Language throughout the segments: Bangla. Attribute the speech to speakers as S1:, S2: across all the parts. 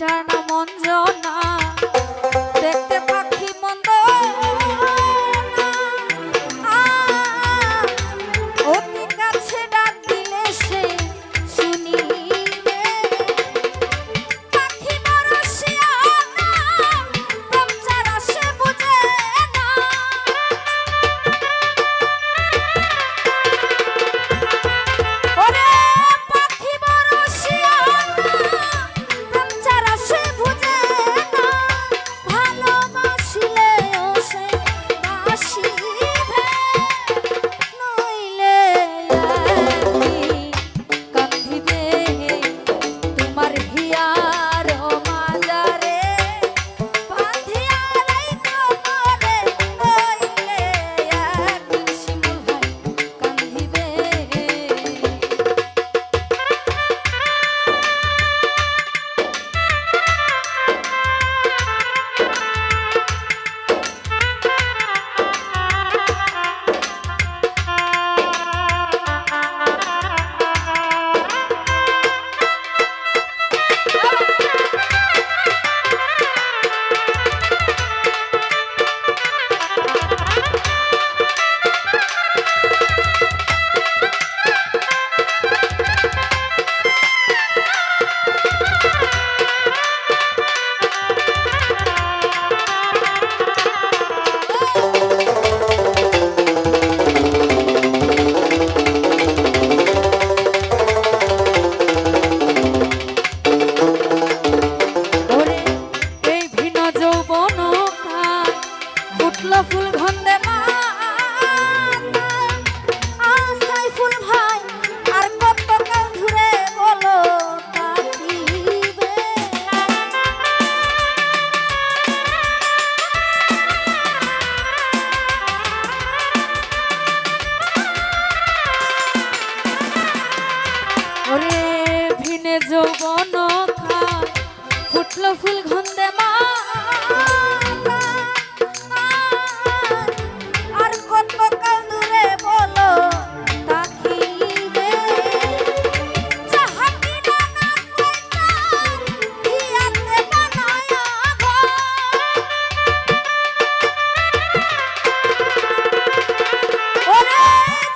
S1: পাখিটার নাম অঞ্জনা, দেখতে পাখি মন্দ না। অতি কাছে ডাক দিলে সে শুনিবে। পাখি বড় শিয়ানা, প্রেম ছাড়া সে বুঝে না। ওরে পাখি বড় শিয়ানা, প্রেম ছাড়া সে বুঝে না। ভালোবাসিলেও সে বাসিবে, নইলে একদিন কাঁদিবে। তোমার হিয়ার মাজারে বাঁধিয়া রাইখো মোরে, নইলে একদিন শিমুল ভাই কাঁদিবে। ফুল গন্ধে মাতা, আশায় ফুল ভাই আর কত কাল ধরে বলো তাকিবে। ওরে ভিনে যৌবন খায় ফুটলো ফুল গন্ধে মাতা, আর কত কাল দূরে বলো তাকিবে। যাহাকে নানা কইতা হিয়াতে বানায়া ঘর। ওরে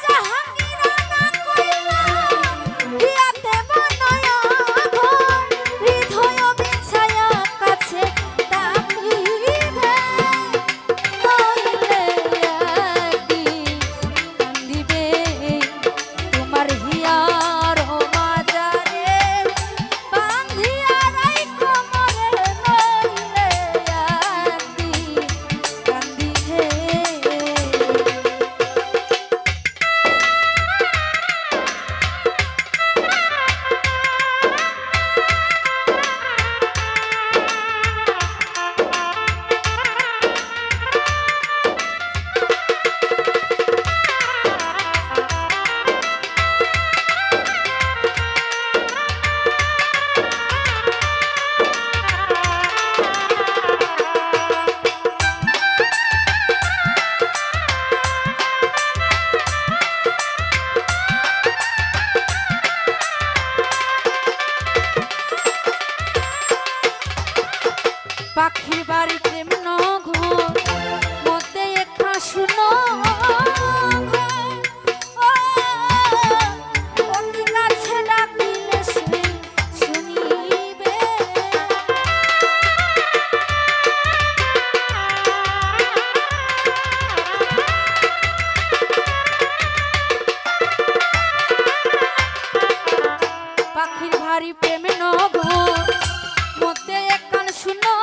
S1: যাহাকে নানা কইতা হিয়াতে বানায়া ঘর, হৃদয় বিছায়া কাছে তাকিবে, নইলে একদিন কান্দিবে। তোমার হিয়ার মাজারে বাঁধিয়া রাইখো মোরে, নইলে একদিন কান্দিবে। পাখির বাড়ি প্রেম নঘর, মধ্যে একটা শুনো অতি কাছে ডাক দিলে সে শুনিবে। পাখির ভারী প্রেম নঘর, মধ্যে একখান শুনো